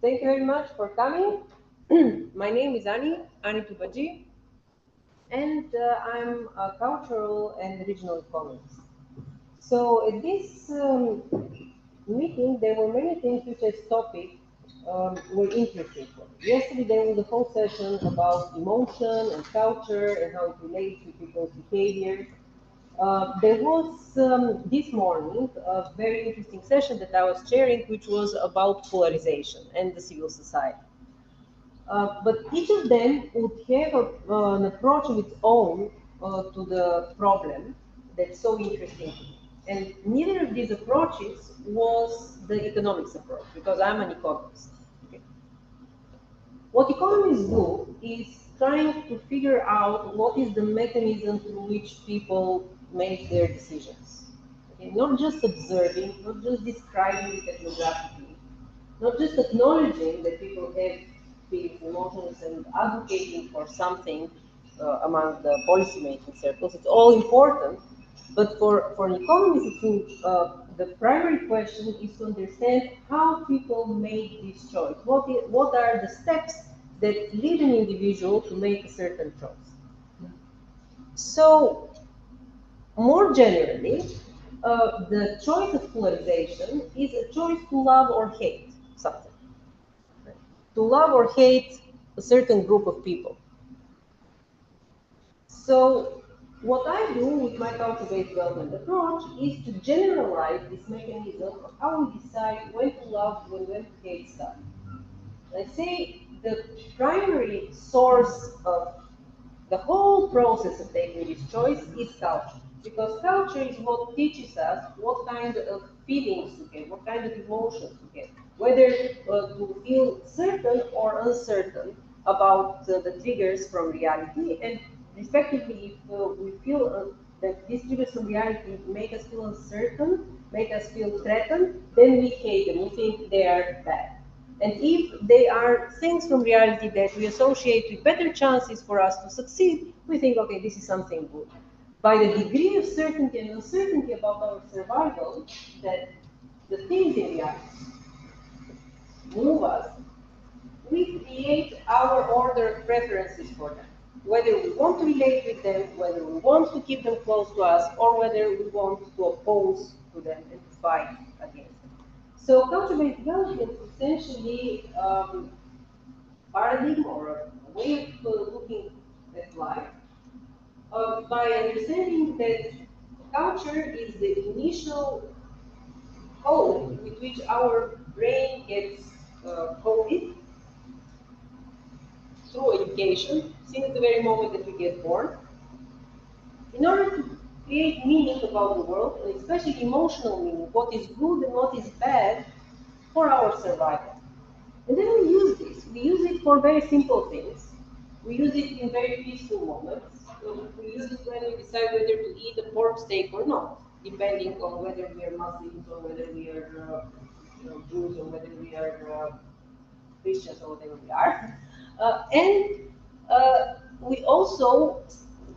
Thank you very much for coming. My name is Ani Tubadji, and I'm a cultural and regional economist. So at this meeting, there were many things which as topic were interesting for me. Yesterday, there was a whole session about emotion and culture and how it relates to people's behavior. There was this morning a very interesting session that I was chairing, which was about polarization and the civil society. But each of them would have an approach of its own to the problem that's so interesting to me. And neither of these approaches was the economics approach, because I'm an economist. Okay. What economists do is trying to figure out what is the mechanism through which people make their decisions. Okay. Not just observing, not just describing it ethnographically, not just acknowledging that people have feelings, emotions, and advocating for something among the policy-making circles. It's all important, but for an economist, the primary question is to understand how people make this choice. What are the steps that lead an individual to make a certain choice? So, more generally, the choice of polarization is a choice to love or hate something. To love or hate a certain group of people. So what I do with my culture-based development approach is to generalize this mechanism of how we decide when to love, when to hate stuff. I say the primary source of the whole process of taking this choice is culture. Because culture is what teaches us what kind of feelings to get, what kind of emotions to get, whether to feel certain or uncertain about the triggers from reality. And respectively, if we feel that these triggers from reality make us feel uncertain, make us feel threatened, then we hate them, we think they are bad. And if they are things from reality that we associate with better chances for us to succeed, we think, okay, this is something good. By the degree of certainty and uncertainty about our survival, that the things in reality move us, we create our order of preferences for them. Whether we want to relate with them, whether we want to keep them close to us, or whether we want to oppose to them and to fight against them. So culture-based development is essentially paradigm or a way of looking at life by understanding that culture is the initial code with which our brain gets coded through education since the very moment that we get born in order to create meaning about the world, and especially emotional meaning, what is good and what is bad for our survival. And then we use this. We use it for very simple things. We use it in very peaceful moments. We use it when we decide whether to eat a pork steak or not, depending on whether we are Muslims or whether we are Jews or whether we are Christians or whatever we are. And we also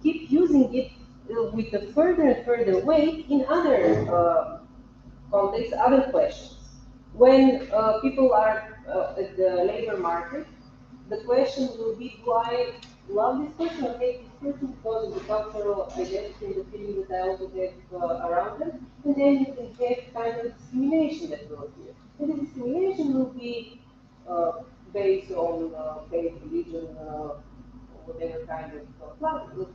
keep using it with a further and further weight in other contexts, other questions. When people are at the labor market, the question will be, do I love this person or hate this person because of the cultural identity and the feeling that I also have around them? And then you can have kind of discrimination that will appear. And the discrimination will be based on faith, religion, or whatever kind of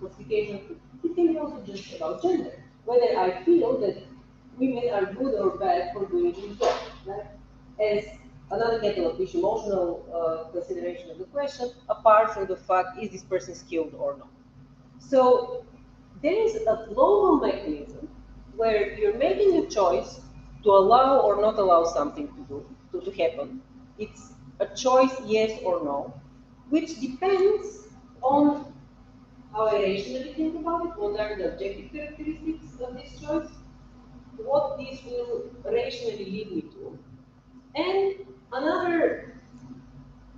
classification. It can be also just about gender. Whether I feel that women are good or bad for doing this job. Right? As another kettle of fish, emotional consideration of the question, apart from the fact, is this person skilled or not? So there is a global mechanism where you're making a choice to allow or not allow something to happen. It's a choice, yes or no, which depends on how I rationally think about it, what are the objective characteristics of this choice, what this will rationally lead me to, and another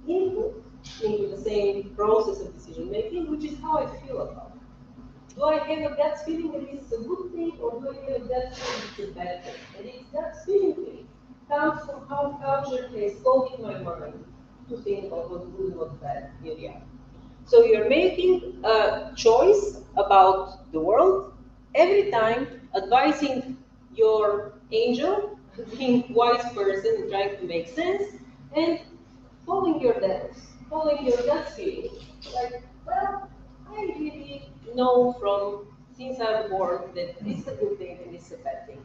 input into the same process of decision making, which is how I feel about it. Do I have a gut feeling that this is a good thing, or do I have a gut feeling that it's a bad thing? And it's gut feeling thing comes from how culture has coded my mind to think about what's good and what's bad in reality. So you're making a choice about the world every time, advising your angel, being a wise person and trying to make sense, and following your devils, following your gut feeling. Like, well, I really know from since I was born that this is a good thing and this is a bad thing.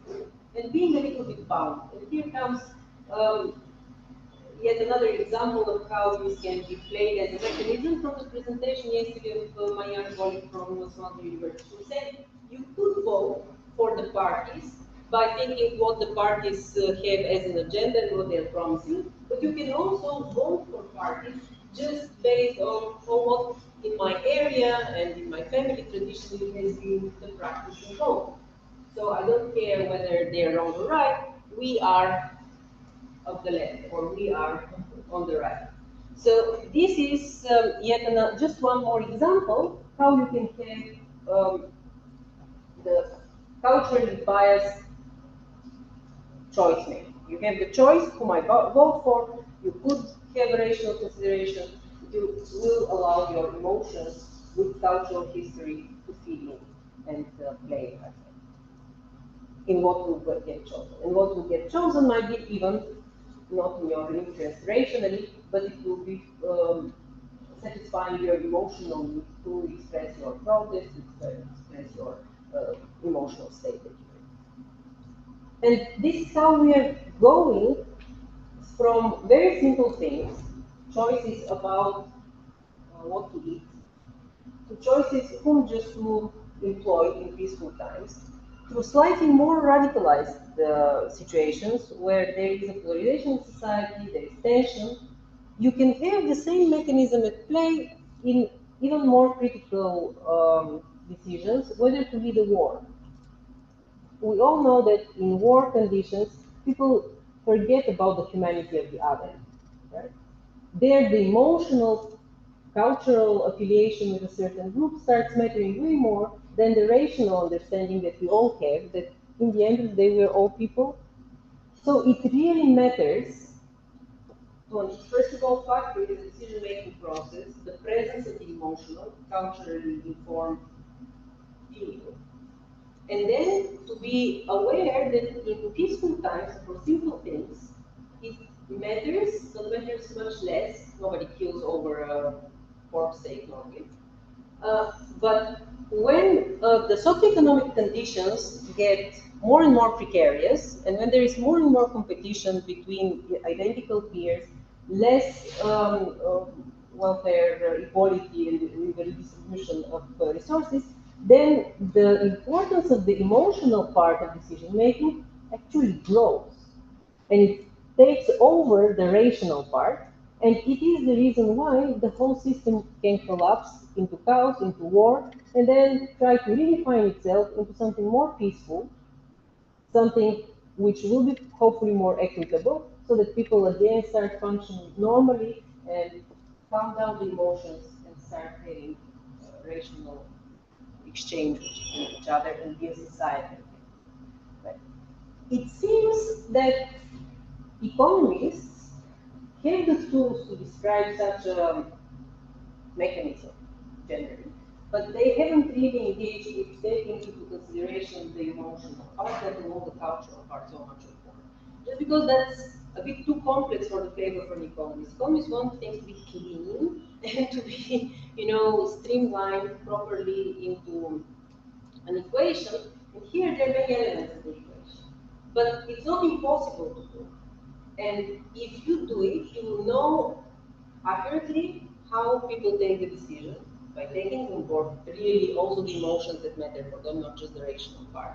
And being a little bit bound. And here comes yet another example of how this can be played as a mechanism from the presentation yesterday of my young colleague from Swansea University, who said you could vote for the parties by thinking what the parties have as an agenda and what they're promising, but you can also vote for parties just based on what in my area and in my family traditionally has been the practice in home. So I don't care whether they're wrong or right, we are of the left, or we are on the right. So this is yet another, just one more example how you can have the culturally biased choice making. You have the choice whom I vote for. You could have a rational consideration. You will allow your emotions with cultural history to feed in and play in what will get chosen. And what will get chosen might be even not in your interest rationally, but it will be satisfying your emotional need to express your protest, to express your emotional state that you're in. And this is how we are going from very simple things, choices about what to eat, to choices whom just to employ in peaceful times, to slightly more radicalized situations where there is a polarization in society, there is tension. You can have the same mechanism at play in even more critical decisions, whether to lead a war. We all know that in war conditions, people forget about the humanity of the other. Right? There, the emotional, cultural affiliation with a certain group starts mattering way more than the rational understanding that we all have, that in the end of the day, we're all people. So it really matters to, first of all, factor in the decision-making process, the presence of the emotional, culturally informed feeling. And then to be aware that in peaceful times, for simple things, it matters, but matters much less. Nobody kills over a corpse sake normally. But when the socioeconomic conditions get more and more precarious, and when there is more and more competition between identical peers, less welfare equality and the redistribution of resources, then the importance of the emotional part of decision making actually grows. And it takes over the rational part, and it is the reason why the whole system can collapse into chaos, into war, and then try to redefine itself into something more peaceful, something which will be hopefully more equitable, so that people again start functioning normally and calm down the emotions and start having rational exchange with each other and be a society. Right? It seems that economists have the tools to describe such a mechanism generally, but they haven't really engaged with taking into consideration the emotional part and all the cultural part so much more. Just because that's a bit too complex for the flavor for an economist. Economists want things to be clean and to be, streamlined properly into an equation, and here there are many elements of the equation. But it's not impossible to do. And if you do it, you will know accurately how people take the decision by taking on board really also the emotions that matter for them, not just the rational part.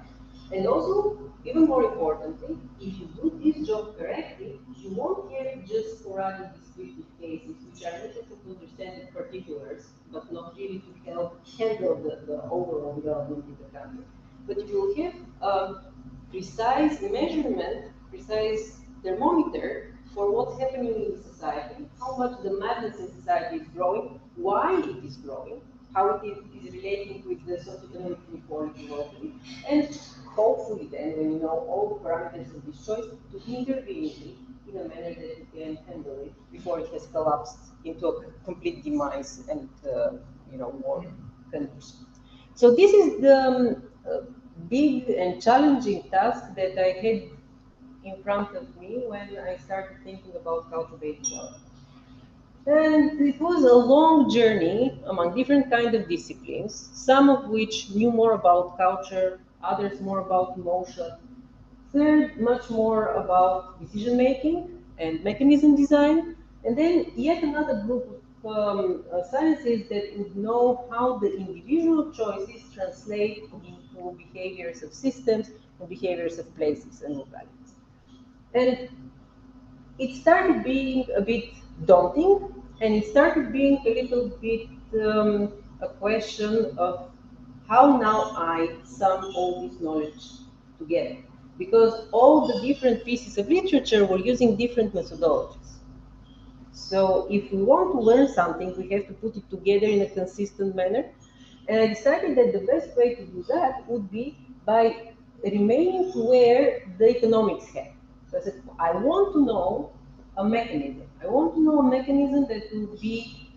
And also, even more importantly, if you do this job correctly, you won't have just sporadic descriptive cases which are necessary to understand the particulars, but not really to help handle the overall development in the country. But you will have precise measurement, precise thermometer for what's happening in society, how much the madness in society is growing, why it is growing, how it is relating with the socioeconomic inequality locally, and hopefully then when you know all the parameters of this choice to intervene it in a manner that you can handle it before it has collapsed into a complete demise and war condition. So this is the big and challenging task that I had in front of me when I started thinking about culture-based knowledge. And it was a long journey among different kinds of disciplines, some of which knew more about culture, others more about emotion, third much more about decision making and mechanism design, and then yet another group of sciences that would know how the individual choices translate into behaviors of systems and behaviors of places and localities. And it started being a bit daunting, and it started being a little bit a question of how now I sum all this knowledge together. Because all the different pieces of literature were using different methodologies. So if we want to learn something, we have to put it together in a consistent manner. And I decided that the best way to do that would be by remaining where the economics head. So I said, I want to know a mechanism. I want to know a mechanism that will be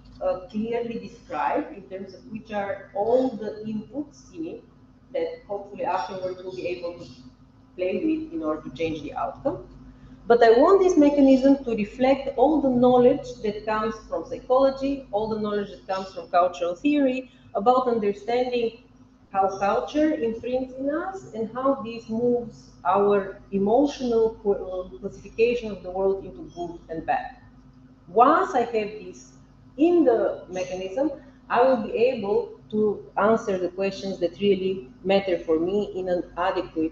clearly described in terms of which are all the inputs in it that hopefully afterwards we'll be able to play with in order to change the outcome. But I want this mechanism to reflect all the knowledge that comes from psychology, all the knowledge that comes from cultural theory, about understanding how culture imprints in us and how this moves our emotional classification of the world into good and bad. Once I have this in the mechanism, I will be able to answer the questions that really matter for me in an adequate,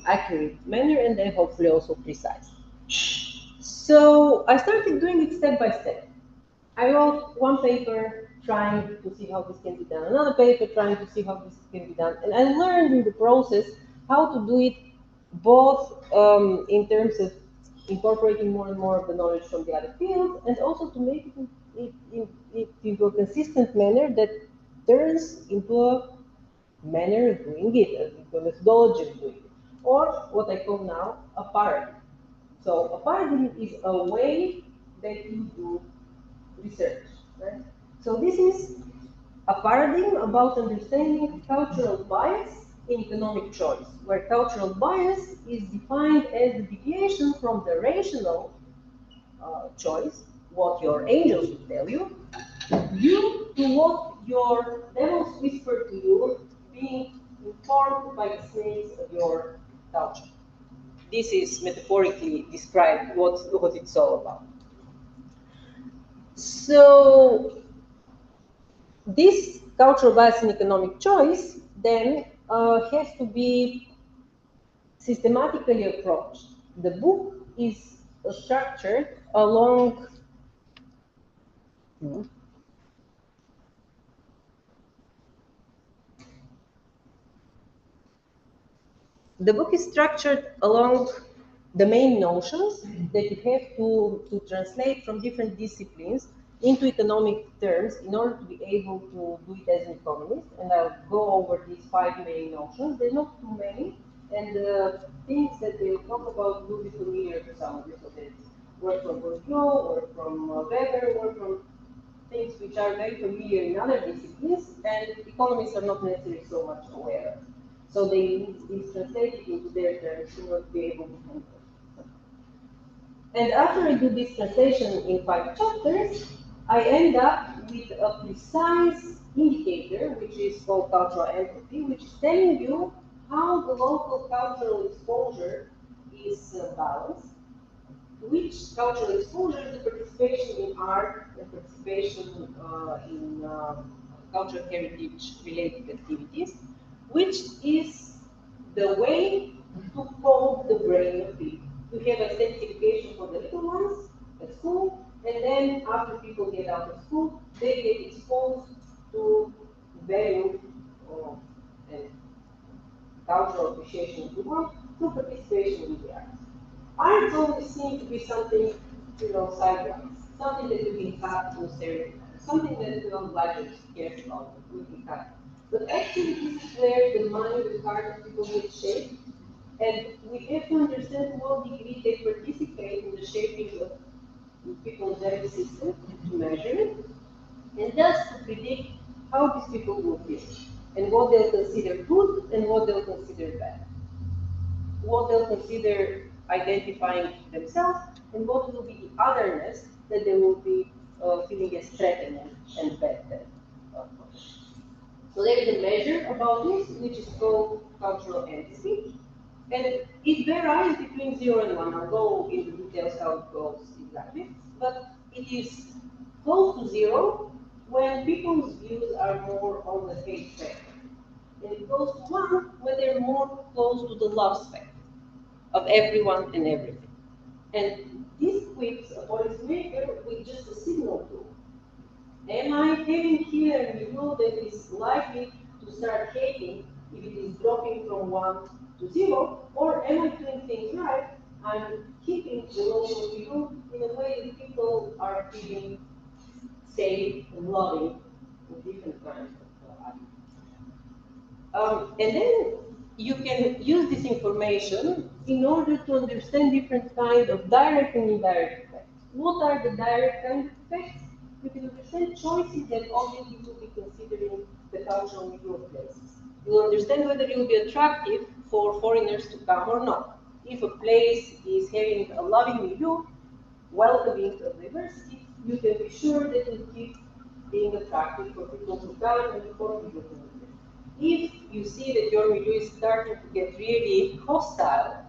accurate manner, and then hopefully also precise. So I started doing it step by step. I wrote one paper trying to see how this can be done, another paper trying to see how this can be done, and I learned in the process how to do it both in terms of incorporating more and more of the knowledge from the other fields, and also to make it into a consistent manner that turns into a manner of doing it, into a methodology of doing it, or what I call now a paradigm. So a paradigm is a way that you do research. Right? So this is a paradigm about understanding cultural bias in economic choice, where cultural bias is defined as the deviation from the rational choice, what your angels would tell you, due to what your devils whisper to you, being informed by the snakes of your culture. This is metaphorically described what it's all about. So this cultural bias in economic choice then has to be systematically approached. The book is structured along the main notions that you have to translate from different disciplines into economic terms in order to be able to do it as an economist. And I'll go over these 5 main notions. They're not too many, and the things that they talk about will be familiar to some of you. So they work from Bourdieu, work from Weber, work from things which are very familiar in other disciplines, and economists are not necessarily so much aware of. So they need this translated into their terms in order to be able to handle it. And after I do this translation in 5 chapters, I end up with a precise indicator, which is called cultural entropy, which is telling you how the local cultural exposure is balanced, which cultural exposure, the participation in art, the participation in cultural heritage related activities, which is the way to code the brain of people. You have a identification for the little ones at school, and then after people get out of school, they get exposed to value and cultural appreciation of the world through participation in the arts. Arts always seem to be something, sideways, something that you can cut to stereotype, something that libraries care about, that we can cut. But actually, this is where the mind, the heart of people get shaped, And we have to understand to what degree they participate in the shaping of people's value system, to measure it, and thus to predict how these people will feel, and what they'll consider good and what they'll consider bad, what they'll consider identifying themselves, and what will be the otherness that they will be feeling as threatening and bad. So there is a measure about this, which is called cultural empathy, and it varies between 0 and 1. I'll go into details how it goes exactly, but it is close to 0 when people's views are more on the hate spectrum. And it goes to 1 when they're more close to the love spectrum of everyone and everything. And this equips a policymaker with just a signal tool. Am I having here a rule that is likely to start hating if it is dropping from 1 to 0, or am I doing things right? I'm keeping the local view in a way that people are feeling safe and loving in different kinds of and then you can use this information in order to understand different kinds of direct and indirect effects. What are the direct kinds of effects? You can understand choices that obviously will be considering the cultural milieu of places. You'll understand whether it will be attractive for foreigners to come or not. If a place is having a loving milieu, welcoming of diversity, you can be sure that it will keep being attractive for people to come and for people to live. If you see that your milieu is starting to get really hostile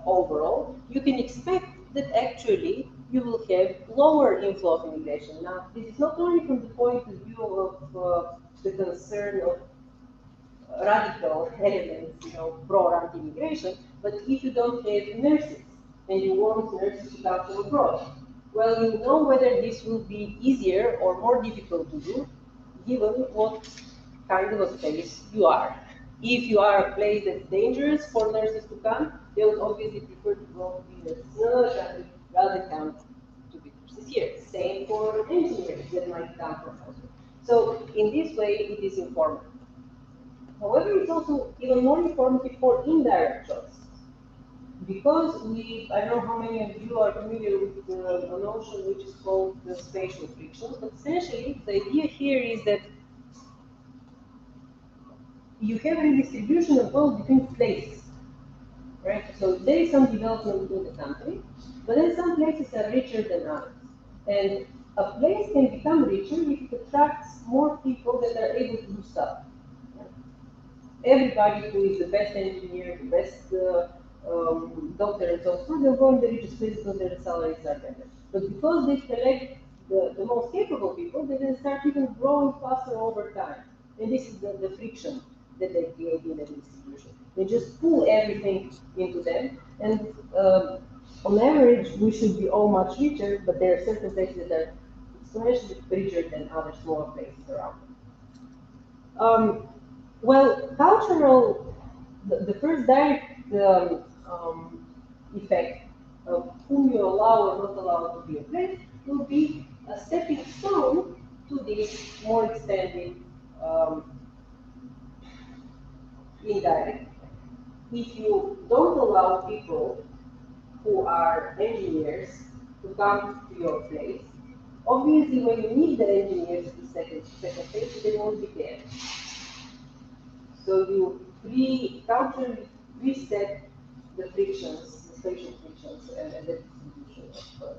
overall, you can expect that actually you will have lower inflow of immigration. Now, this is not only from the point of view of the concern of radical elements, pro or anti-immigration, but if you don't have nurses and you want nurses to come from abroad, well, you know whether this will be easier or more difficult to do, given what kind of a place you are. If you are a place that's dangerous for nurses to come, they would obviously prefer to go to be nurses in another country rather than come to be nurses here. Same for engineers that might come from elsewhere. So in this way, it is informative. However, it's also even more informative for indirect choice. Because I don't know how many of you are familiar with a notion which is called the spatial friction, but essentially the idea here is that you have a redistribution of wealth between places, right? So there is some development in the country, but then some places are richer than others. And a place can become richer if it attracts more people that are able to do stuff. Everybody who is the best engineer, the best doctor and so forth, they'll go in the richest place because their salaries are better. But because they select the most capable people, they then start even growing faster over time. And this is the friction that they create in the distribution. They just pull everything into them, and on average, we should be all much richer, but there are certain places that are exponentially richer than other smaller places around them. Well, the first direct effect of whom you allow or not allow to be a place will be a stepping stone to this more extended indirect effect. If you don't allow people who are engineers to come to your place, obviously when you need the engineers to second phase, they won't be there. So you culturally reset the frictions, the spatial frictions, and the distribution of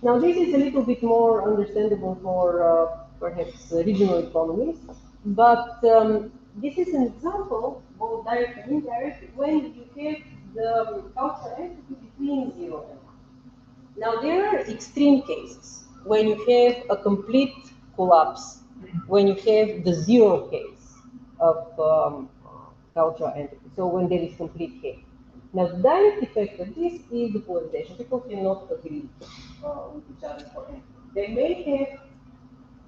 Now this is a little bit more understandable for perhaps regional economies, but this is an example, both direct and indirect, when you have the cultural entity between 0 and 1. Now there are extreme cases, when you have a complete collapse, when you have the 0 case of cultural entity, so when there is complete hate. Now the direct effect of this is the polarization. People cannot agree with each other for anything. They may have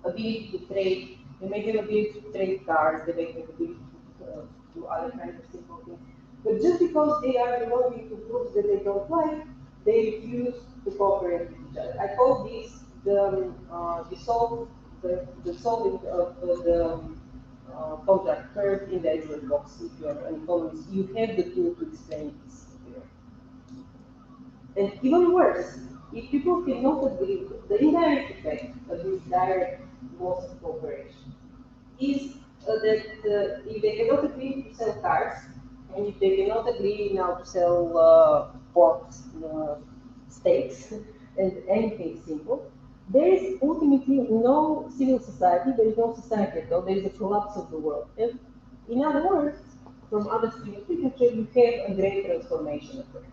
ability to trade, they may have ability to trade cars, they may have ability to do other kinds of simple things. But just because they are belonging to groups that they don't like, they refuse to cooperate with each other. I call this the solving of the contract curve in the Excel box. If you are an economist, you have the tool to explain this here. And even worse, if people cannot agree, the indirect effect of this direct loss of cooperation is that if they cannot agree to sell cars, and if they cannot agree now to sell pork steaks and anything simple, there is ultimately no civil society, there is no society at all, there is a collapse of the world. And in other words, from other streams of literature, you have a great transformation occurring.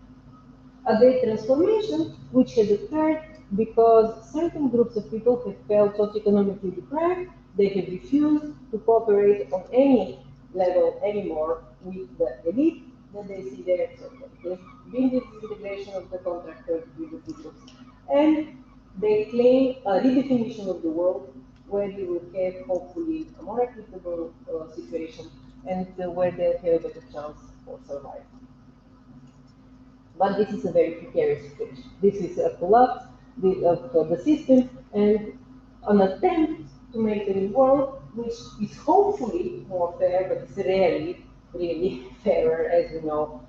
A great transformation which has occurred because certain groups of people have felt socioeconomically deprived, they have refused to cooperate on any level anymore with the elite that they see there. So there's been this integration of the contractors with the people. And they claim a redefinition of the world where you will have hopefully a more equitable situation and where they'll have a better chance for survival. But this is a very precarious situation. This is a collapse of the system and an attempt to make a new world which is hopefully more fair, but it's rarely really fairer, as we know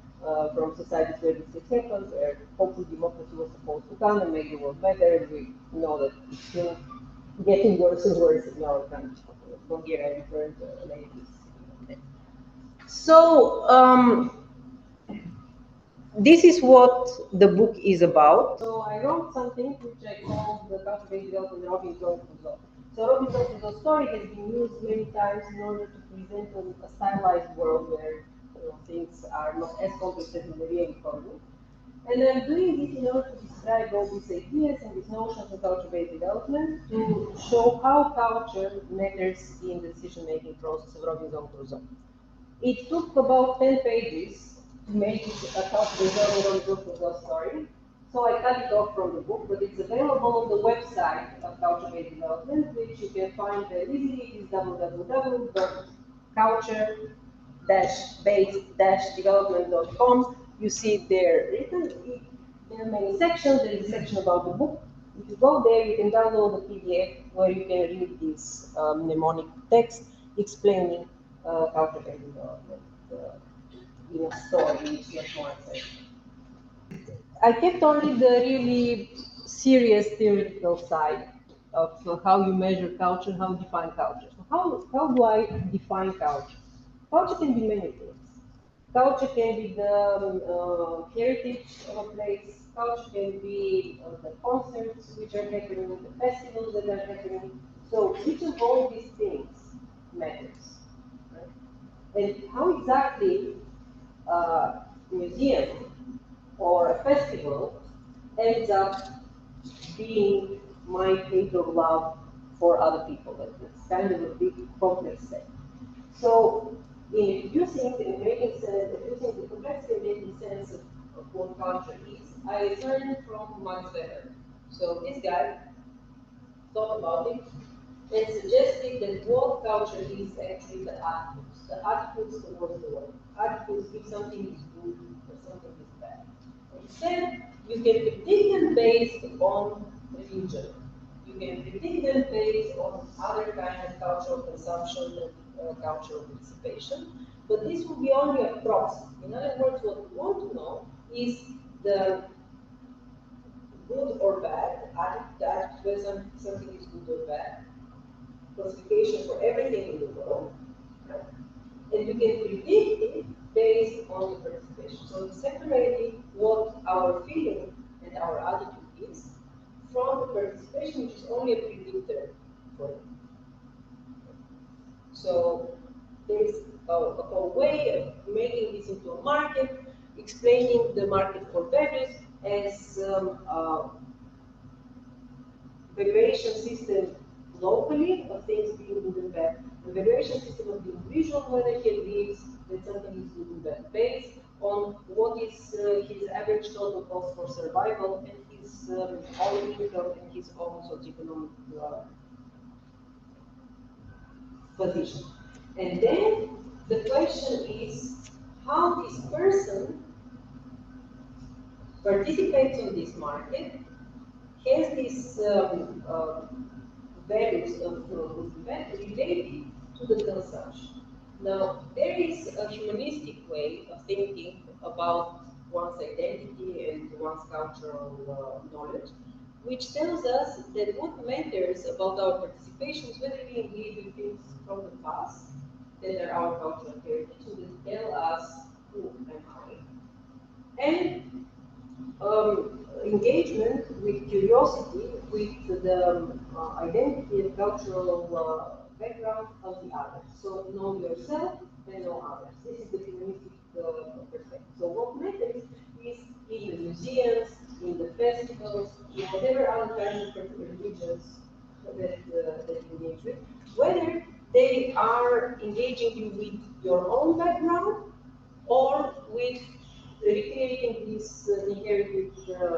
from societies where this happens, where hopefully democracy was supposed to come and make the world better. We know that it's still getting worse and worse in our country. Bulgaria returned later. So, this is what the book is about. So I wrote something which I call the culture-based development Robinson Crusoe. So Robinson Crusoe's story has been used many times in order to present a stylized world where things are not as complex as in the real economy. And I'm doing this in order to describe all these ideas and these notions of culture-based development to show how culture matters in the decision-making process of Robinson Crusoe. It took about 10 pages to make it a culture-based Robinson Crusoe story. So I cut it off from the book, but it's available on the website of culture-based development, which you can find very easily. It is www.culture-based-development.com. You see it there written. There are many sections. There is a section about the book. If you go there, you can download the PDF where you can read this mnemonic text explaining culture-based development in a story which is much more accessible. I kept only the really serious theoretical side of how you measure culture, how you define culture. So how do I define culture? Culture can be many things. Culture can be the heritage of a place. Culture can be the concerts which are happening, the festivals that are happening. So each of all these things matters. Right? And how exactly a museum or a festival ends up being my page of love for other people. It's kind of a big complex thing. So in introducing the complexity and making sense of what culture is, I learned from Max Weber. So this guy thought about it and suggested that what culture is actually the attitudes towards the world. Attitudes if something is good or something is bad. Instead, you can predict them based on religion. You can predict them based on other kinds of cultural consumption and cultural participation. But this will be only a proxy. In other words, what we want to know is the good or bad attitude, whether something is good or bad, classification for everything in the world, right? And you can predict it based on the participation. So it's separating what our feeling and our attitude is from the participation, which is only a predictor for it. So there's a way of making this into a market, explaining the market for values as valuation system locally of things being good and bad, the valuation system of the individual whether he believes that something is good and bad, based on what is his average total cost for survival and his own income and his own socioeconomic position. And then the question is how this person participates in this market, has these values of good and bad related to the Telsage. Now, there is a humanistic way of thinking about one's identity and one's cultural knowledge, which tells us that what matters about our participation is whether we engage with things from the past that are our cultural heritage and that tell us who am I, and engagement with curiosity with the identity and cultural background of the others. So know yourself and know others. This is the humanistic perspective. So what matters is in the museums, in the festivals, in whatever other kinds of religions that you engage with, whether they are engaging you with your own background or with recreating this inherited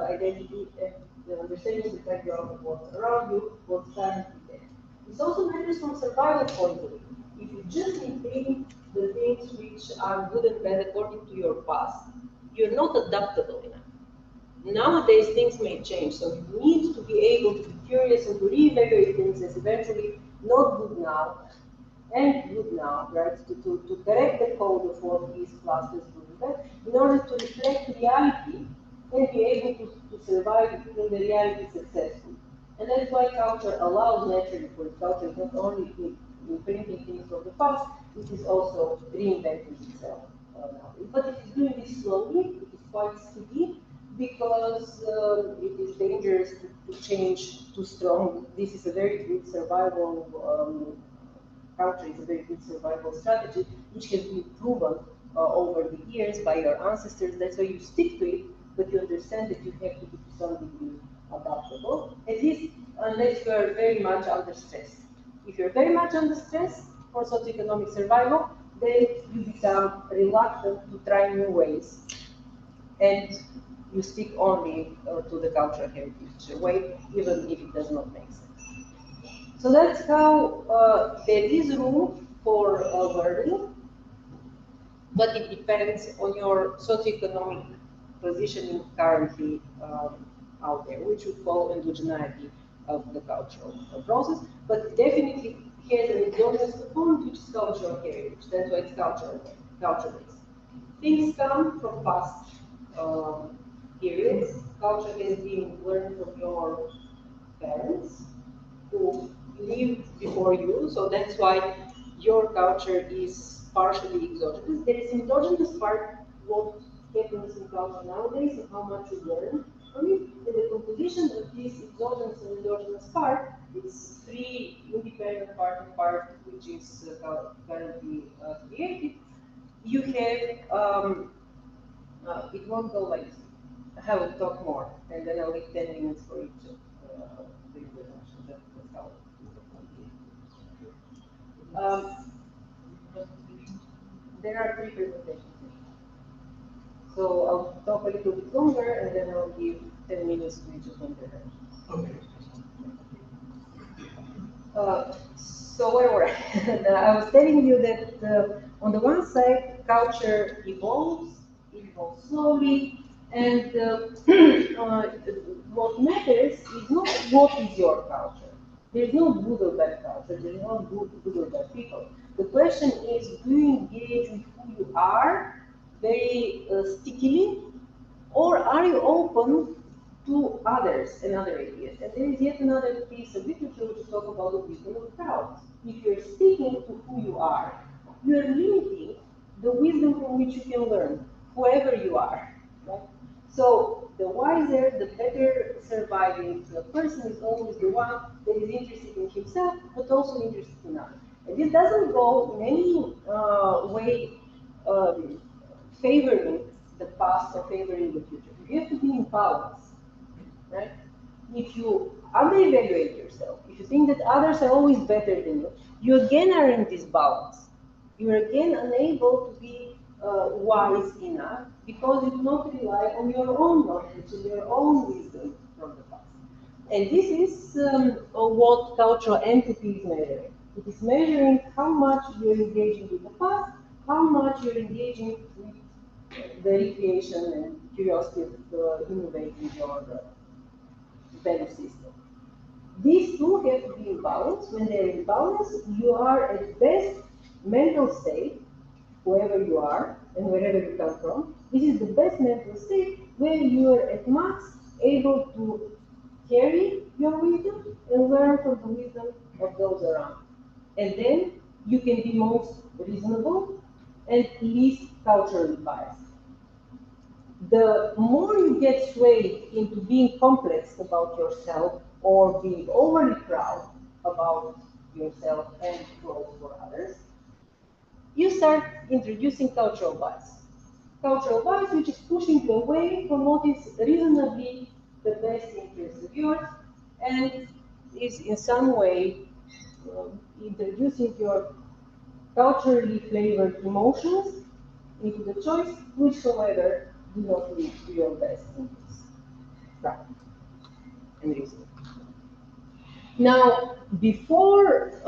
identity and understanding the background of what's around you, what's currently there. This also matters from survival point of view. If you just retain the things which are good and bad according to your past, you're not adaptable enough. Nowadays, things may change, so you need to be able to be curious and to reevaluate things as eventually not good now and good now, right? To correct the code of what is classed as good and bad, in order to reflect reality and be able to survive in the reality successfully. And that's why culture allows naturally for culture is not only imprinting things from the past, it is also reinventing itself nowadays. But it is doing this slowly, it is quite sticky, because it is dangerous to change too strong. This is a very good survival culture, is a very good survival strategy, which has been proven over the years by your ancestors. That's why you stick to it, but you understand that you have to be to some degree adaptable, at least unless you are very much under stress. If you're very much under stress for socioeconomic survival, then you become reluctant to try new ways, and you stick only to the cultural heritage way, even if it does not make sense. So that's how there is room for learning, but it depends on your socioeconomic positioning currently out there, which would call endogeneity of the cultural process, but definitely has an exogenous component, which is cultural heritage. That's why it's culture-based. Things come from past periods. Culture has been learned from your parents who lived before you, so that's why your culture is partially exogenous. There is endogenous part, what happens in culture nowadays and how much you learn from it. And the composition of this exogenous and endogenous part is three independent part which is currently created. You have, it won't go like this. I will talk more, and then I'll leave 10 minutes for each introduction. That's how there are 3 presentations. So I'll talk a little bit longer, and then I'll give 10 minutes to each of the interventions. Okay. So where were I? I was telling you that on the one side, culture evolves slowly, and what matters is not what is your culture. There's no good or bad culture, there's no good or bad people. The question is, do you engage with who you are very stickily, or are you open to others and other ideas? And there is yet another piece of literature which talks about the wisdom of crowds. If you're sticking to who you are, you're limiting the wisdom from which you can learn, whoever you are. Right? So the wiser, the better surviving person is always the one that is interested in himself, but also interested in others. And this doesn't go in any way favoring the past or favoring the future. You have to be in balance, right? If you under-evaluate yourself, if you think that others are always better than you again are in disbalance. You are again unable to be wise enough because you do not rely on your own knowledge and your own wisdom from the past. And this is what cultural entity is measuring. It is measuring how much you're engaging with the past, how much you're engaging with the recreation and curiosity of innovating your value system. These two have to be in balance. When they're in balance, you are at best mental state, whoever you are and wherever you come from. This is the best mental state where you are at max able to carry your wisdom and learn from the wisdom of those around. And then you can be most reasonable and least culturally biased. The more you get swayed into being complex about yourself or being overly proud about yourself and close for others, you start introducing cultural bias. Cultural bias which is pushing you away from what is reasonably the best interest of yours and is in some way introducing your culturally flavored emotions into the choice, which however do not lead to your best interests. Right. And reason. Now, before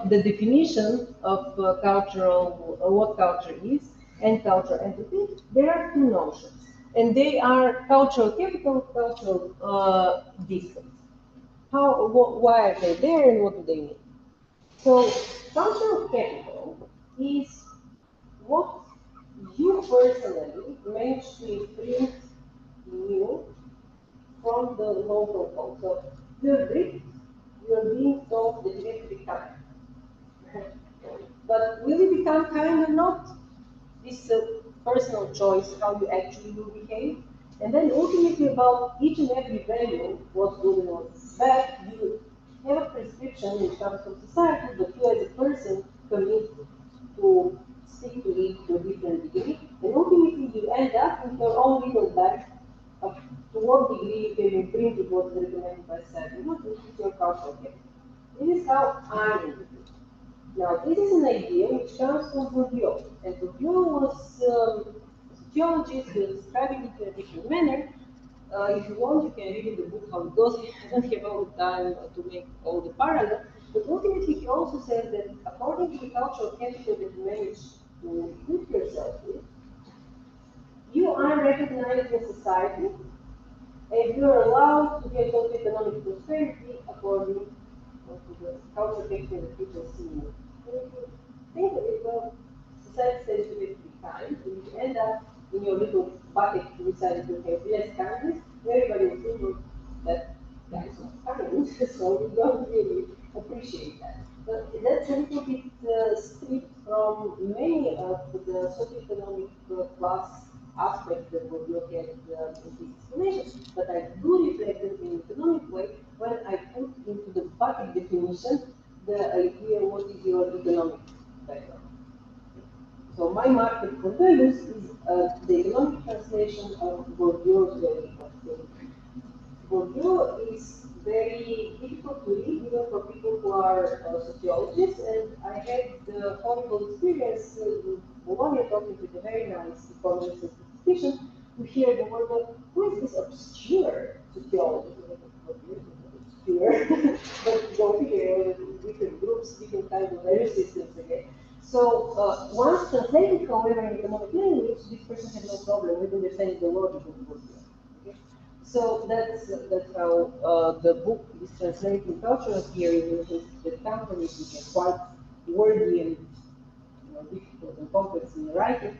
the definition of what culture is and cultural entity, there are two notions, and they are cultural capital, cultural distance. Why are they there, and what do they mean? So, cultural capital is what you personally manage to imprint new from the local code. So, you're Greek, you're being told that you have to be kind. But will you become kind or not? This is a personal choice how you actually will behave. And then ultimately about each and every value, what's good and what's bad, you have a prescription which comes from society, but you as a person commit to stick to it to a different degree. And ultimately you end up with your own little bag of to what degree you can imprint what's recommended by society, not with your cultural capital. This is how I interpret it. Now, this is an idea which comes from Bourdieu, and Bourdieu was a sociologist who was describing it in a different manner. If you want, you can read in the book how it goes. I don't have all the time to make all the parallels, but ultimately he also says that according to the cultural capital that you manage to equip yourself with, you are recognized in society, and you are allowed to get economic prosperity according to the cultural capital that people see in you. And if you think of it, well, society says you have to be kind, and you end up in your little bucket to decide to have less kindness, everybody will think, well, that guy is not kind, so we don't really appreciate that. But that's a little bit stripped from many of the socioeconomic class aspects that we look at in this explanation. But I do reflect it in an economic way when I put into the bucket definition the idea what is your economic background. So my market for values is the economic translation of Bourdieu's value of thinking. Bourdieu is very difficult to read even for people who are sociologists, and I had the horrible experience in Bologna talking with a very nice economist and statistician to hear the word of who is this obscure sociologist? Obscure, but go figure different groups, different kinds of value systems again. So once translated, however, in economic language, this person had no problem with understanding the logic of Bourdieu. Okay? So that's how the book is translated in cultural theory, which is the companies which are quite wordy and difficult and complex in writing,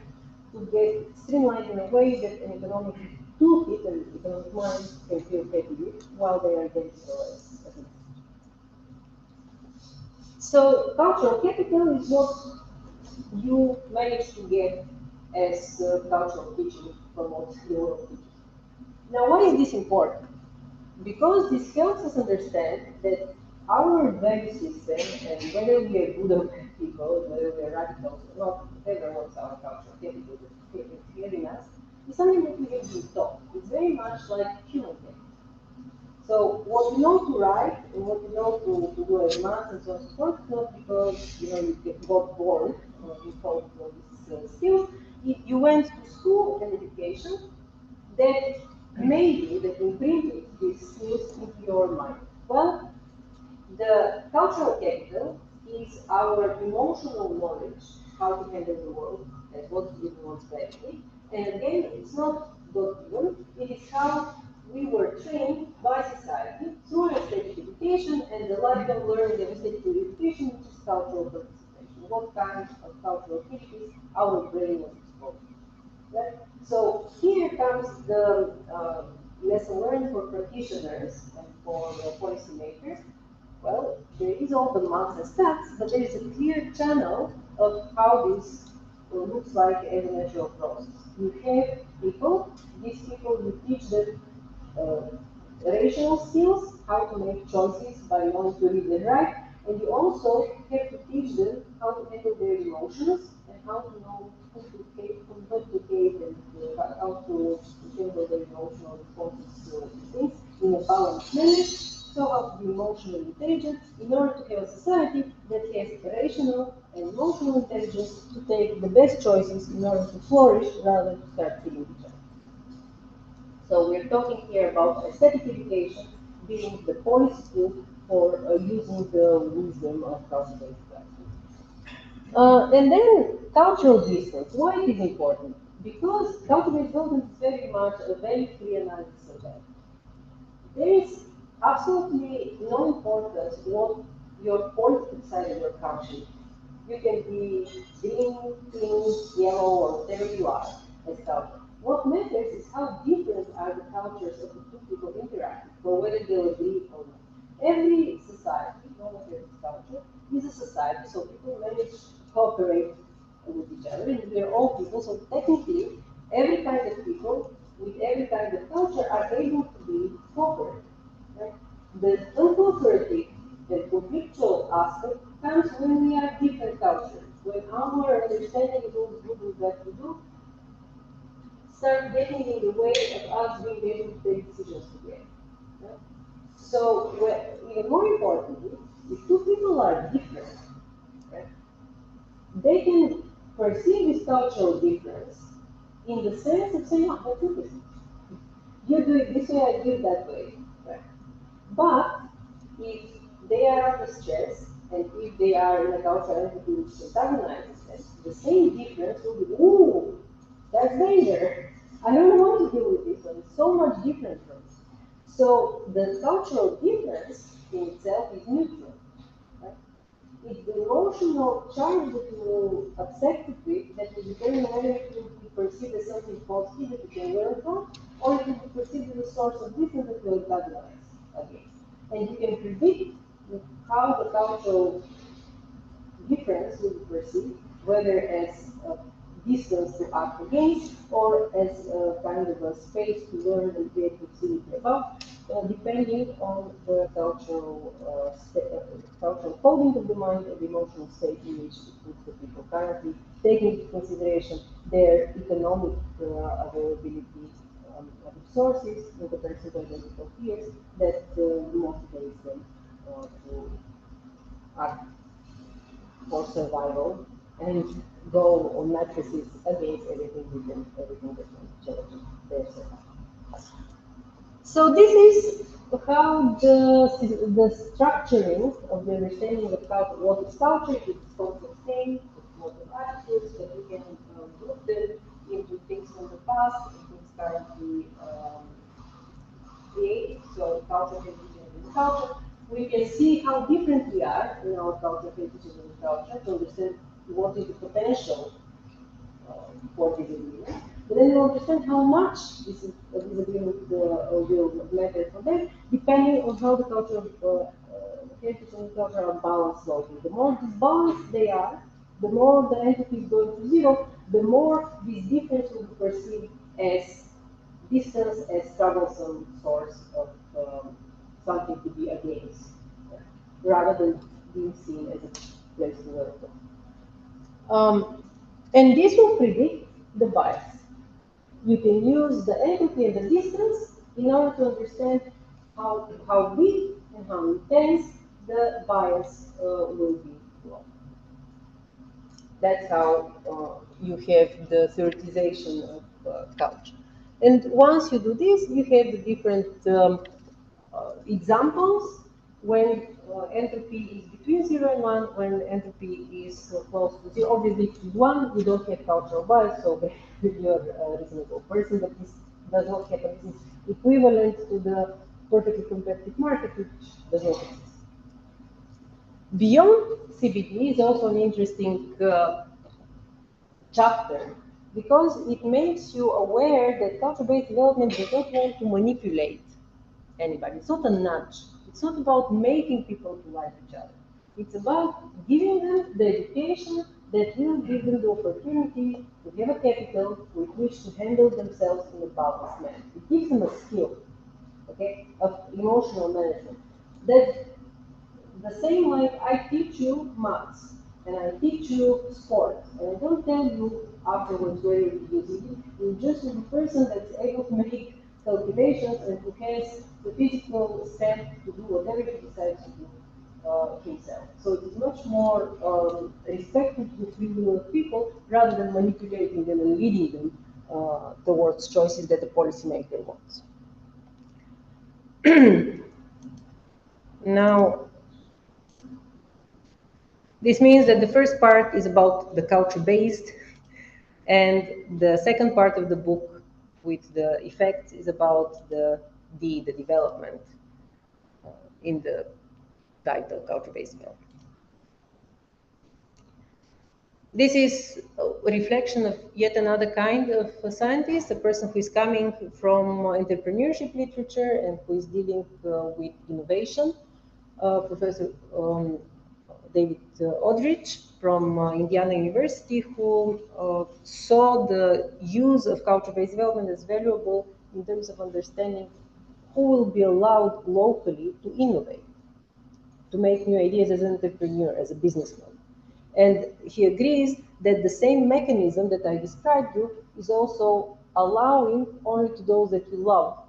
to get streamlined in a way that an economic toolkit and economic mind can feel happy with while they are getting as an. So cultural capital is what you manage to get as cultural teaching from what the world teaches. Now, why is this important? Because this helps us understand that our value system, and whether we are good or bad people, whether we are radicals or not, whatever what's our cultural capital that is here in us, is something that we have been taught. It's very much like human capital. So what we know to write and what we know to do as math and so on and so forth, not because you got born with all these skills. You went to school and education that maybe that imprinted these skills into your mind. Well, the cultural capital is our emotional knowledge how to handle the world and what's good and what's bad. And again, it's not God given, it is how we were trained by society through our state education purification, and the lifelong learning of aesthetic purification, which is cultural participation. What kind of cultural activities our brain was exposed to. Right? So here comes the lesson learned for practitioners and for policymakers. Well, there is all the maths and stats, but there is a clear channel of how this looks like as a natural process. You have people, these people you teach them rational skills, how to make choices by knowing to read and write, and you also have to teach them how to handle their emotions and how to know who to hate, who not to hate, and how to handle their emotional responses to things in a balanced manner. So how to be emotionally intelligent in order to have a society that has rational and emotional intelligence to take the best choices in order to flourish rather than to start killing each other. So we're talking here about aesthetic education being the policy tool for using the wisdom of culture-based classes. And then cultural distance. Why it is important? Because culture-based development is very much a very free analysis of that. There is absolutely no importance what your political side of your culture is. You can be green, pink, yellow, or whatever you are as culture. What matters is how different are the cultures of the two people interacting, or whether they'll agree or not. Every society, no matter its culture, is a society, so people manage to cooperate with each other, and we are all people, so technically, every kind of people with every kind of culture are able to be cooperative. Right? The uncooperative and conflictual aspect comes when we are different cultures, when our understanding of those good that we do start getting in the way of us being able to take decisions together. Right? So, even more importantly, if two people are different, right, they can perceive this cultural difference in the sense of saying, oh, that's interesting. You do it this way, I do it that way. Right? But if they are under stress, and if they are in a cultural entity which antagonizes them, the same difference will be, ooh, that's danger. I don't want to deal with this one. It's so much different from me. So the cultural difference in itself is neutral. Right? It's the emotional charge that you will accept it with that will determine whether it will be perceived as something positive that you can learn from, or it will be perceived as a source of difference that will antagonize against. And you can predict how the cultural difference will be perceived, whether as a distance to act against or as a kind of a space to learn and create proximity about, depending on the cultural coding of the mind and the emotional state in which it puts the people currently, taking into consideration their economic availability of resources in comparison to identical peers that motivates them to act for survival and go on matrices against everything that can challenge their survival. So this is how the structuring of the understanding of culture, what is culture, its forms of things, its modes of attitudes, that we can group them into things from the past and things currently created. So culture, heritage, and culture. We can see how different we are in our culture, heritage, and culture to understand what is the potential for disagreement. But then you understand how much this is a disagreement will matter for them, depending on how the culture heritage and culture are balanced locally. The more disbalanced they are, the more the entity is going to zero, the more this difference will be perceived as distance, as troublesome source of something to be against, rather than being seen as a place to learn from. And this will predict the bias. You can use the entity and the distance in order to understand how big and how intense the bias will be. That's how you have the theoretization of culture. And once you do this, you have the different examples when entropy is between 0 and 1, when entropy is close to 0. Obviously, if it is 1, you don't have cultural bias, so you're a reasonable person, but this does not happen. This is equivalent to the perfectly competitive market, which does not exist. Beyond CBD is also an interesting chapter because it makes you aware that culture-based development does not want to manipulate anybody. It's not a nudge. It's not about making people to like each other. It's about giving them the education that will give them the opportunity to have a capital with which to handle themselves in a balanced manner. It gives them a skill, okay, of emotional management. That the same like I teach you maths and I teach you sports, and I don't tell you afterwards where you're using it. You're just a person that's able to make calculations and who has the physical strength to do whatever he decides to do himself. So it is much more respectful to the free will of people rather than manipulating them and leading them towards choices that the policymaker wants. Now, this means that the first part is about the culture-based, and the second part of the book with the effects is about the development in the title, culture-based development. This is a reflection of yet another kind of a scientist, a person who is coming from entrepreneurship literature and who is dealing with innovation. Professor David Aldrich from Indiana University, who saw the use of culture-based development as valuable in terms of understanding who will be allowed locally to innovate, to make new ideas as an entrepreneur, as a businessman. And he agrees that the same mechanism that I described you is also allowing only to those that you love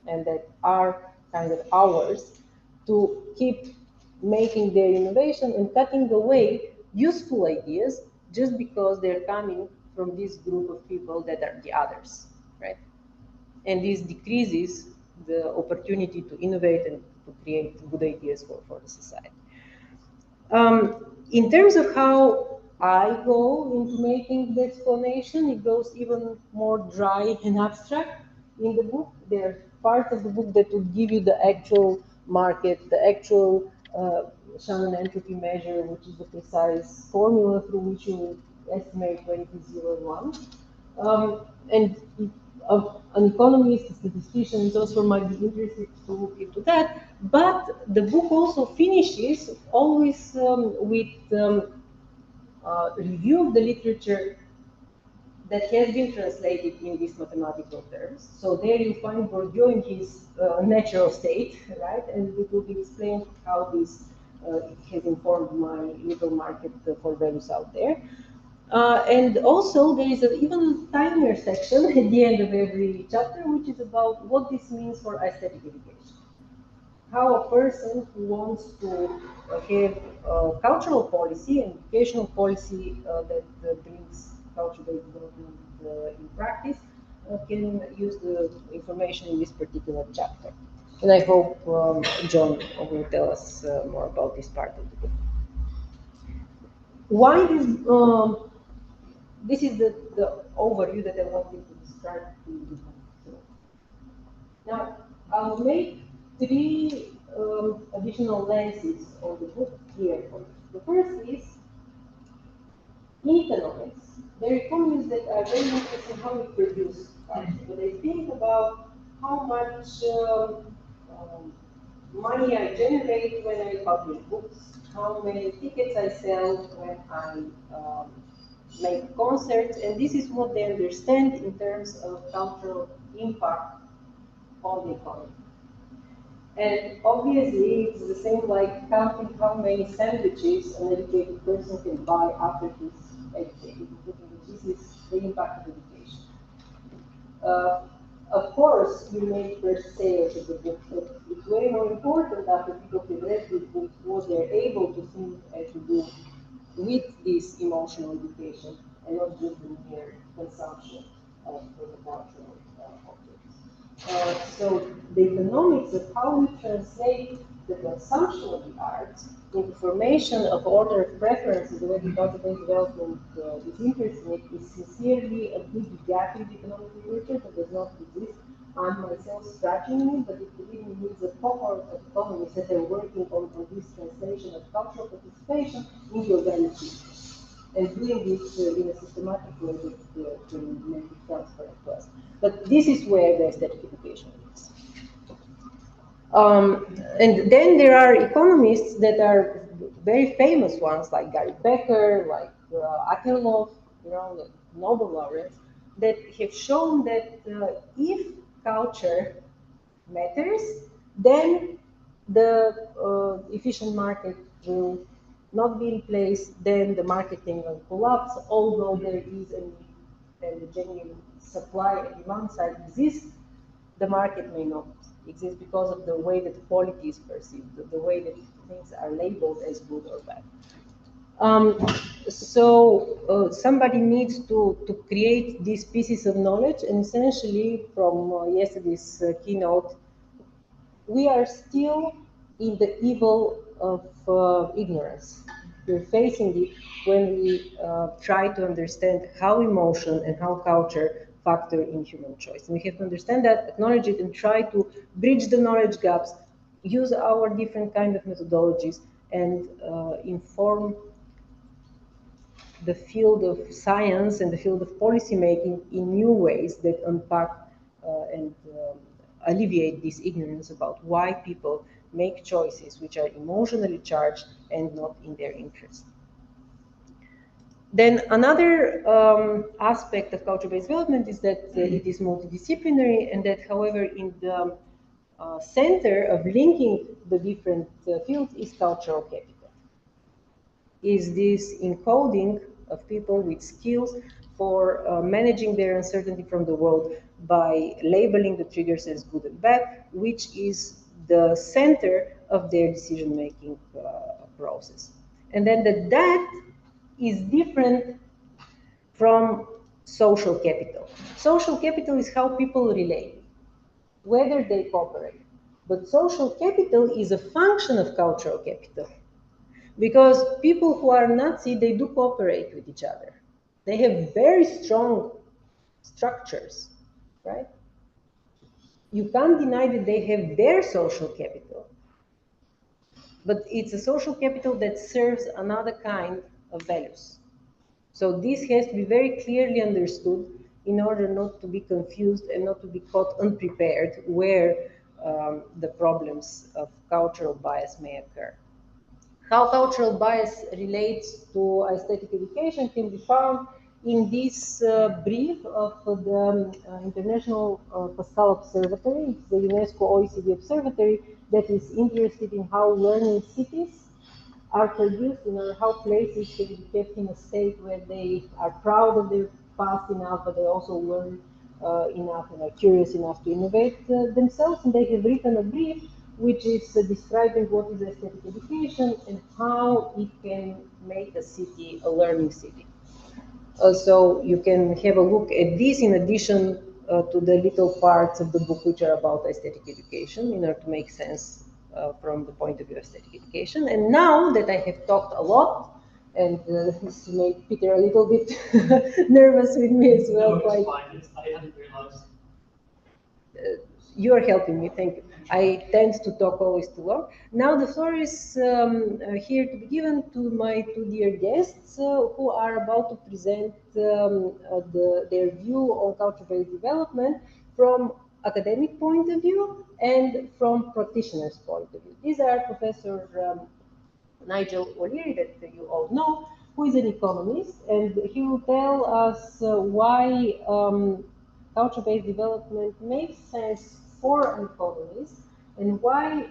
and that are kind of ours to keep making their innovation and cutting away useful ideas just because they're coming from this group of people that are the others, right? And this decreases the opportunity to innovate and to create good ideas for the society. In terms of how I go into making the explanation, it goes even more dry and abstract in the book. There are parts of the book that will give you the actual market, the actual Shannon entropy measure, which is the precise formula through which you estimate when it is 0 and 1. And an economist, a statistician, also might be interested to look into that. But the book also finishes always with review of the literature that has been translated in these mathematical terms. So there you find Bourdieu in his natural state, right? And it will be explained how this has informed my little market for values out there. And also there is an even tinier section at the end of every chapter, which is about what this means for aesthetic education. How a person who wants to have cultural policy and educational policy that brings culture-based development in practice can use the information in this particular chapter. And I hope John will tell us more about this part of the book. Why this is the overview that I wanted to describe to you. Now, I'll make three additional lenses on the book here. The first is in economics. There are economists that are very interested in how we produce culture, but they think about how much money I generate when I publish books, how many tickets I sell when I make concerts, and this is what they understand in terms of cultural impact on the economy. And obviously, it's the same like counting how many sandwiches an educated person can buy after he's educated. This is the impact of education. Of course, you make first sales of the book, but it's way more important after people have read this book what they're able to think and to do with this emotional education and not just the mere consumption of the cultural objects. So the economics of how we translate the consumption of the arts into formation of order of preferences, the way the culture-based development is interested in it, is sincerely a big gap in the economic literature that does not exist. I'm myself scratching it, but it really needs a cohort of economists that are working on this translation of cultural participation into a value system, and doing this in a systematic way that can make it transparent to us. But this is where the aesthetic education is. And then there are economists that are very famous ones, like Gary Becker, like Akerlof, the Nobel laureates, that have shown that if culture matters, then the efficient market will not be in place, then the marketing will collapse, although there is a need and the genuine supply and demand side exists, the market may not exist because of the way that quality is perceived, the way that things are labeled as good or bad. Somebody needs to create these pieces of knowledge, and essentially from yesterday's keynote, we are still in the evil of ignorance. We're facing it when we try to understand how emotion and how culture factor in human choice. And we have to understand that, acknowledge it, and try to bridge the knowledge gaps, use our different kind of methodologies, and inform the field of science and the field of policy making in new ways that unpack and alleviate this ignorance about why people make choices which are emotionally charged and not in their interest. Then another aspect of culture-based development is that it is multidisciplinary, and that, however, in the center of linking the different fields is cultural capital. Is this encoding of people with skills for managing their uncertainty from the world by labeling the triggers as good and bad, which is the center of their decision-making process. And then that is different from social capital. Social capital is how people relate, whether they cooperate. But social capital is a function of cultural capital. Because people who are Nazi, they do cooperate with each other. They have very strong structures, right? You can't deny that they have their social capital. But it's a social capital that serves another kind of values. So this has to be very clearly understood in order not to be confused and not to be caught unprepared where the problems of cultural bias may occur. How cultural bias relates to aesthetic education can be found in this brief of the International Pascal Observatory. It's the UNESCO OECD observatory that is interested in how learning cities are produced, how places can be kept in a state where they are proud of their past enough, but they also learn enough and are curious enough to innovate themselves. And they have written a brief which is describing what is aesthetic education and how it can make a city a learning city. So you can have a look at this in addition to the little parts of the book which are about aesthetic education in order to make sense from the point of view of aesthetic education. And now that I have talked a lot, and this made Peter a little bit nervous with me as well. No, it's fine. I hadn't realized. You are helping me, thank you. I tend to talk always too long. Now the floor is here to be given to my two dear guests who are about to present their view on culture-based development from academic point of view and from practitioners' point of view. These are Professor Nigel O'Leary, that you all know, who is an economist, and he will tell us why culture-based development makes sense for an economist, and why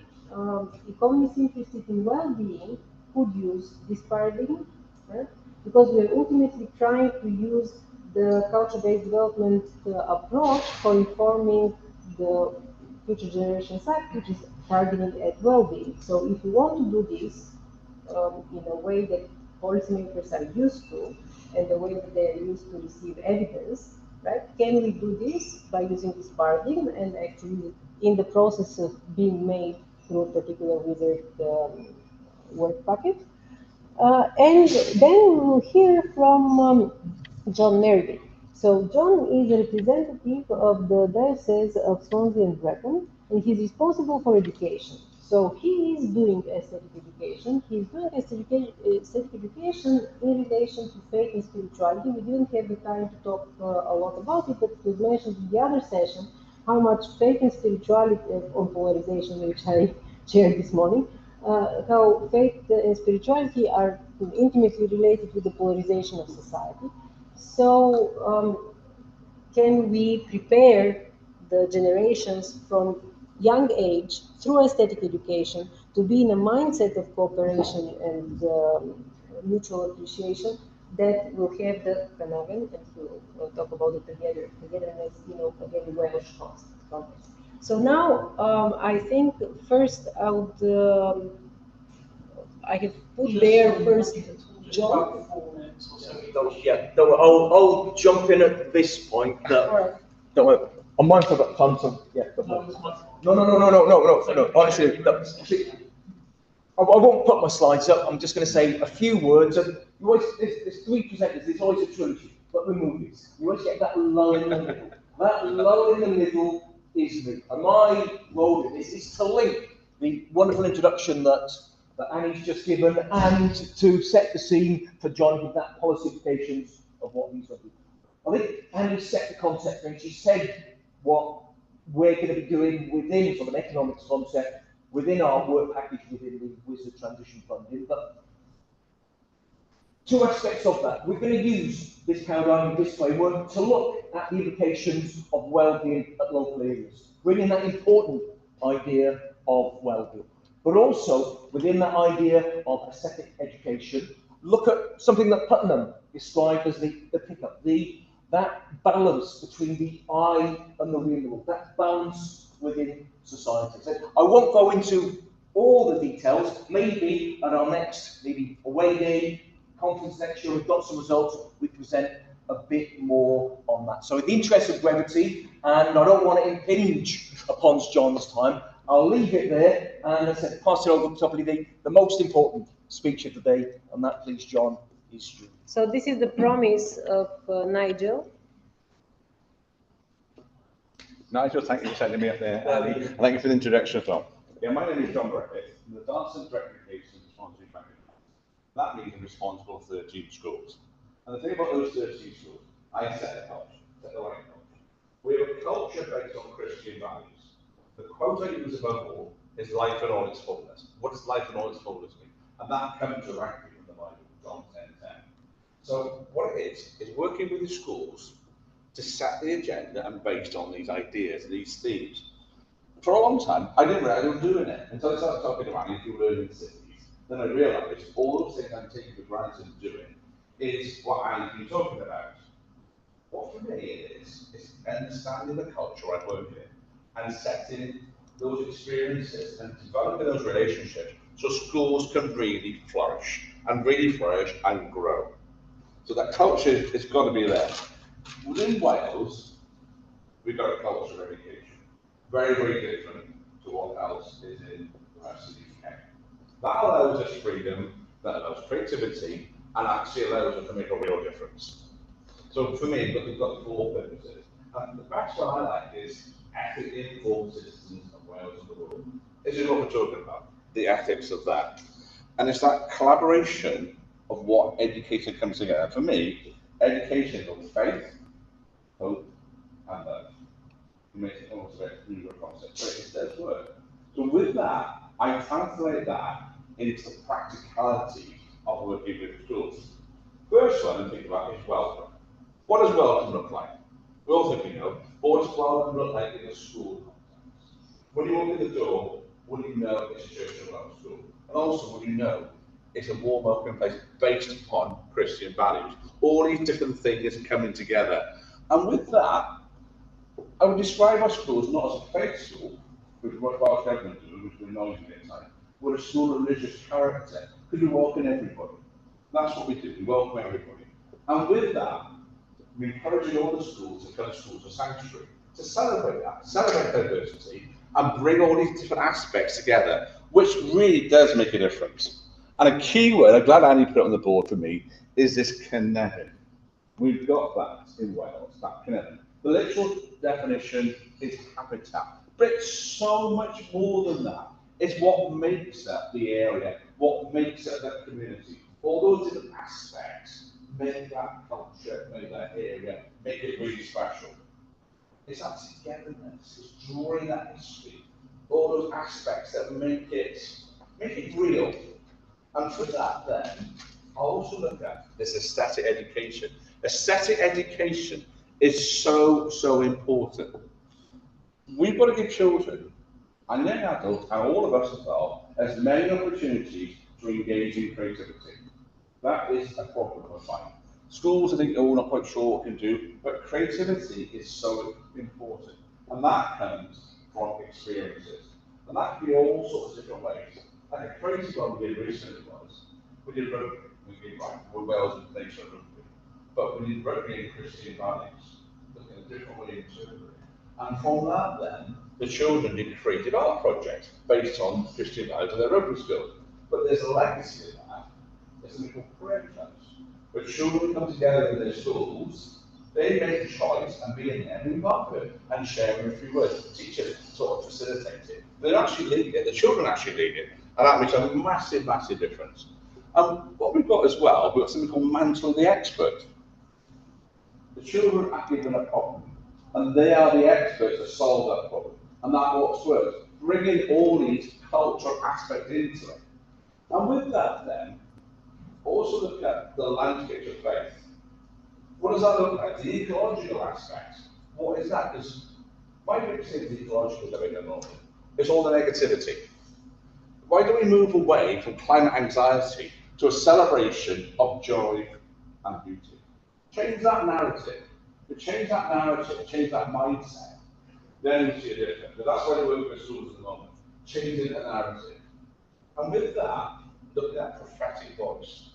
economists interested in well-being could use this paradigm, right? Because we are ultimately trying to use the culture-based development approach for informing the Future Generations Act, which is targeted at well-being. So if you want to do this in a way that policymakers are used to, and the way that they are used to receive evidence, right? Can we do this by using this paradigm and actually in the process of being made through a particular WISERD work package? And then we will hear from John Meredith. So John is a representative of the Diocese of Swansea and Brecon, and he's responsible for education. So he is doing aesthetic education. He's doing aesthetic education in relation to faith and spirituality. We didn't have the time to talk a lot about it, but it was mentioned in the other session how much faith and spirituality on polarization, which I shared this morning, how faith and spirituality are intimately related with the polarization of society. So, can we prepare the generations from young age through aesthetic education to be in a mindset of cooperation and mutual appreciation that will have the Caravan, and we'll talk about it togetherness, again, Welsh context. So now, I think first I have put there first John. I'll jump in at this point. Don't worry. I'm mindful of time, so yeah. No. Honestly, I won't put my slides up. I'm just going to say a few words. And there's three presenters. There's always a trilogy, but remove this. You always get that lull in the middle. That lull in the middle is me. And my role in this is to link the wonderful introduction that Annie's just given, and to set the scene for John with that policy implications of what he's doing. I think Annie set the concept, and she said what we're going to be doing within sort of an economics concept, within our work package, within the WISERD transition funding. But two aspects of that. We're going to use this paradigm, this framework, to look at the implications of well-being at local areas, bringing that important idea of well-being. But also, within that idea of aesthetic education, look at something that Putnam described as the pickup, that balance between the I and the real, that balance within society. So I won't go into all the details. Maybe at our next, away day, conference next year, we've got some results, we present a bit more on that. So in the interest of brevity, and I don't want to impinge upon John's time, I'll leave it there, and as I said, pass it over to the most important speech of the day, and that, please, John, is you. So this is the promise of Nigel. Nigel, thank you for sending me up there. Thank you for the introduction as well. Yeah, my name is John Meredith. I'm the Dance and Direct Education Swansea Family. That means I'm responsible for 13 schools. And the thing about those 13 schools, I set the culture, set the right culture. We have a culture based on Christian values. The quote I use above all is life in all its fullness. What does life in all its fullness mean? And that comes directly from the Bible, John 10:10. So what it is working with the schools to set the agenda and based on these ideas, these themes. For a long time, I didn't realize I was doing it until I started talking about if you learn in cities. Then I realized all those things I'm taking for granted and doing is what I've been talking about. What for me it is understanding the culture I work in and setting those experiences and developing those relationships so schools can really flourish and grow. So that culture has got to be there. Within Wales, we've got a culture of education, very, very different to what else is in the rest of the UK. That allows us freedom, that allows creativity, and actually allows us to make a real difference. So for me, we've got four purposes. And the first one I like is ethically informed citizens of Wales and the world. This is what we're talking about, the ethics of that. And it's that collaboration of what education comes together. For me, education is on faith, hope, and love. It makes it almost a very clear concept, but it does work. So with that, I translate that into the practicality of working with schools. First one to think about is welcome. What does welcome look like? We all think we know, but what does welcome look like in a school context? When you walk in the door, what do you know it's a church and Welsh school? And also, what do you know? It's a warm, welcoming place based upon Christian values. All these different things coming together. And with that, I would describe our schools not as a faith school, which is what Welsh government do, which we're noisy at times, but a school of religious character, because we welcome everybody. That's what we do, we welcome everybody. And with that, we're encouraging all the schools to come to schools of sanctuary, to celebrate that, celebrate diversity, and bring all these different aspects together, which really does make a difference. And a key word, I'm glad Annie put it on the board for me, is this connecting. We've got that in Wales, that connection. The literal definition is habitat, but it's so much more than that. It's what makes up the area, what makes up that community. All those different aspects make that culture, make that area, make it really special. It's that togetherness, it's drawing that history, all those aspects that make it real. And for that then, I also look at this aesthetic education. Aesthetic education is so, so important. We've got to give children, and young adults, and all of us as well, as many opportunities to engage in creativity. That is a problem I find. Schools, I think, are not quite sure what can do, but creativity is so important. And that comes from experiences. And that can be all sorts of different ways. Like a crazy one we did recently was, we did rugby. We're Wales and nation of rugby. But we did rugby in Christian values, looking at a different way of interpreting. And from that then, the children did creative art projects based on Christian values and their rugby skills. But there's a legacy of that. There's something called prayer clubs, where children come together in their schools, they make a choice and be in there and be part of it, and share a few words. The teachers sort of facilitate it. They actually lead it, the children actually lead it, and that makes a massive, massive difference. What we've got as well, we've got something called Mantle the Expert. The children are given a problem, and they are the experts to solve that problem. And that works, bringing all these cultural aspects into it. And with that then, also look at the landscape of faith. What does that look like? The ecological aspects. What is that? Because why do we say the ecological that we don't know? It's all the negativity. Why do we move away from climate anxiety to a celebration of joy and beauty? Change that narrative. To change that narrative, change that mindset, then we see a difference. But that's why we work with schools at the moment. Changing the narrative. And with that, look at that prophetic voice.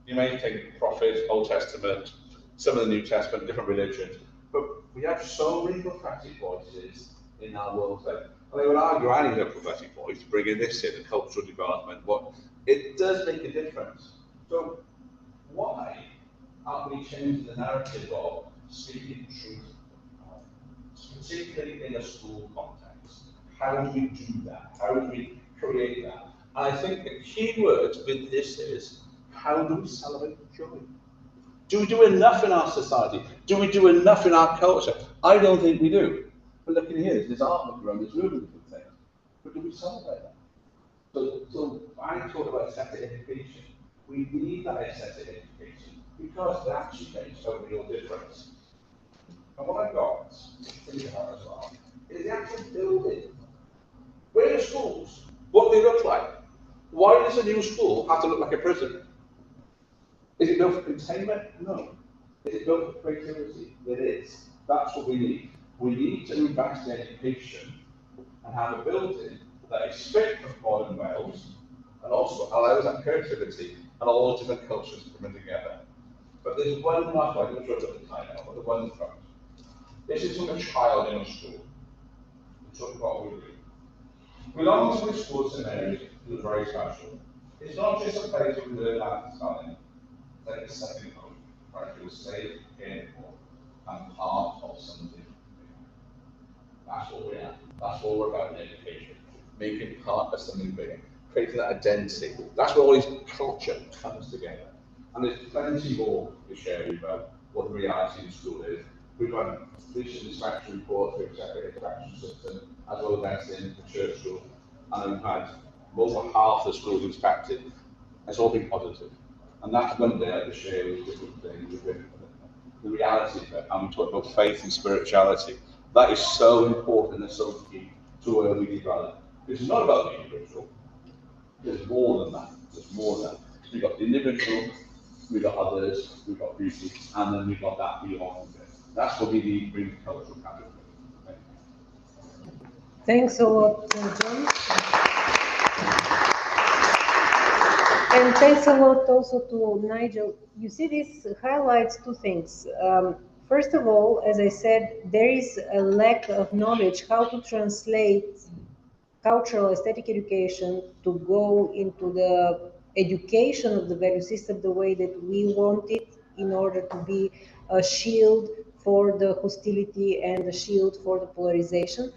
You may take prophets, Old Testament, some of the New Testament, different religions, but we have so many prophetic voices in our world today. And I would argue I need a prophetic voice, bringing this in, the cultural development, but it does make a difference. So why aren't we changing the narrative of speaking truth, particularly in a school context? How do we do that? How do we create that? And I think the key word with this is, how do we celebrate joy? Do we do enough in our society? Do we do enough in our culture? I don't think we do. But look in here, there's artwork around this room and different things. But do we celebrate that? So I talk about aesthetic education. We need that aesthetic education because it actually makes a real difference. And what I've got to think about as well is the actual building. Where are schools? What do they look like? Why does a new school have to look like a prison? Is it built for containment? No. Is it built for creativity? It is. That's what we need. We need to invest in education and have a building that is fit for modern Wales and also allows that creativity and all the different cultures coming together. But there's one last one, I'm not sure it's at the time now, but the one front. This is from a child in a school. We talk about what we do. We belong to the school of St Mary's, who is very special. It's not just a place where we learn how to spelling, but it's a second home, where I feel safe, cared for, and part of something. That's what we are. That's what we're about in education. Making part of something bigger, creating that identity. That's where all this culture comes together. And there's plenty more to share about what the reality in school is. We've got a recent inspection report for executive inspection system, as well as in the church school. And we've had over half the schools inspected. It's all been positive. And that's one day I could share with different things, with the reality of it. And we talk about faith and spirituality. That is so important and so key to where we develop. It's not about the individual. There's more than that. There's more than that. We've got the individual, we've got others, we've got beauty, and then we've got that beyond it. That's what we need to bring cultural capital. Thanks a lot, John. And thanks a lot also to Nigel. You see, this highlights two things. First of all, as I said, there is a lack of knowledge how to translate cultural aesthetic education to go into the education of the value system the way that we want it in order to be a shield for the hostility and a shield for the polarization.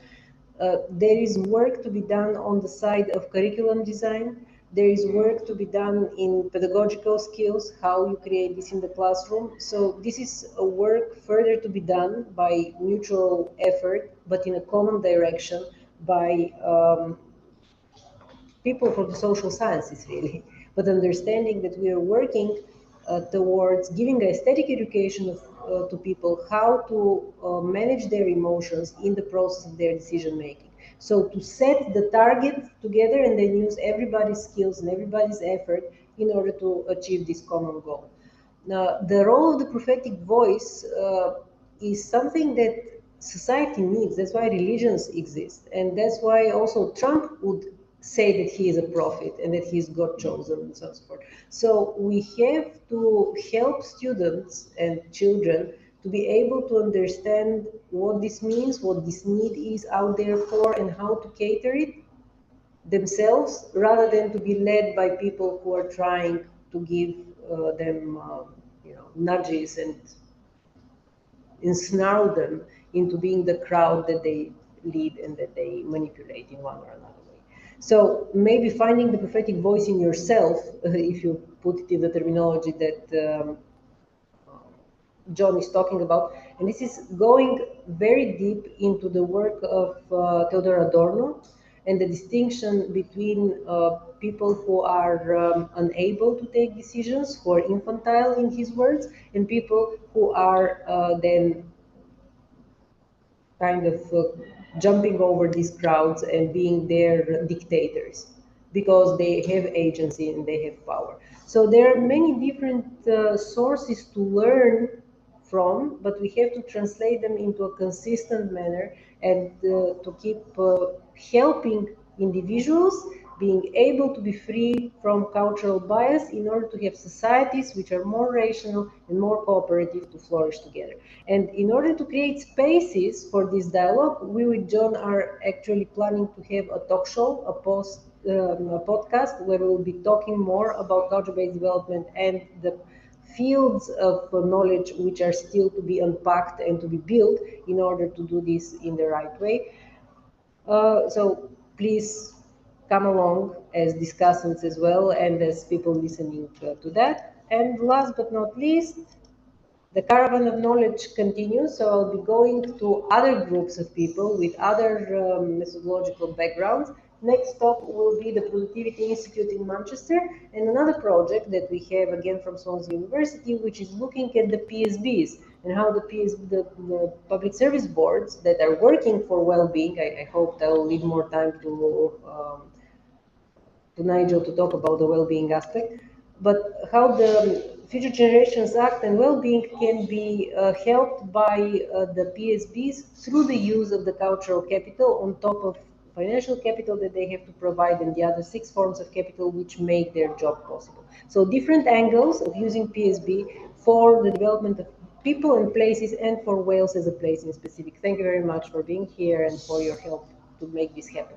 There is work to be done on the side of curriculum design. There is work to be done in pedagogical skills, how you create this in the classroom. So this is a work further to be done by mutual effort, but in a common direction by people from the social sciences, really. But understanding that we are working towards giving aesthetic education to people, how to manage their emotions in the process of their decision making. So to set the target together and then use everybody's skills and everybody's effort in order to achieve this common goal. Now, the role of the prophetic voice is something that society needs. That's why religions exist. And that's why also Trump would say that he is a prophet and that he's God chosen and so forth. So we have to help students and children to be able to understand what this means, what this need is out there for, and how to cater it themselves, rather than to be led by people who are trying to give them, nudges and ensnarl them into being the crowd that they lead and that they manipulate in one or another way. So maybe finding the prophetic voice in yourself, if you put it in the terminology that John is talking about, and this is going very deep into the work of Theodor Adorno and the distinction between people who are unable to take decisions, who are infantile in his words, and people who are then kind of jumping over these crowds and being their dictators because they have agency and they have power. So there are many different sources to learn from, but we have to translate them into a consistent manner and to keep helping individuals being able to be free from cultural bias in order to have societies which are more rational and more cooperative to flourish together. And in order to create spaces for this dialogue, we with John are actually planning to have a talk show, a podcast where we'll be talking more about culture-based development and the fields of knowledge which are still to be unpacked and to be built in order to do this in the right way. So please come along as discussants as well and as people listening to that. And last but not least, the Caravan of Knowledge continues, so I'll be going to other groups of people with other methodological backgrounds. Next stop will be the Productivity Institute in Manchester, and another project that we have again from Swansea University, which is looking at the PSBs and how the public service boards that are working for well-being. I hope I'll leave more time to Nigel to talk about the well-being aspect, but how the Future Generations Act and well-being can be helped by the PSBs through the use of the cultural capital on top of financial capital that they have to provide and the other 6 forms of capital which make their job possible. So different angles of using PSB for the development of people and places and for Wales as a place in specific. Thank you very much for being here and for your help to make this happen.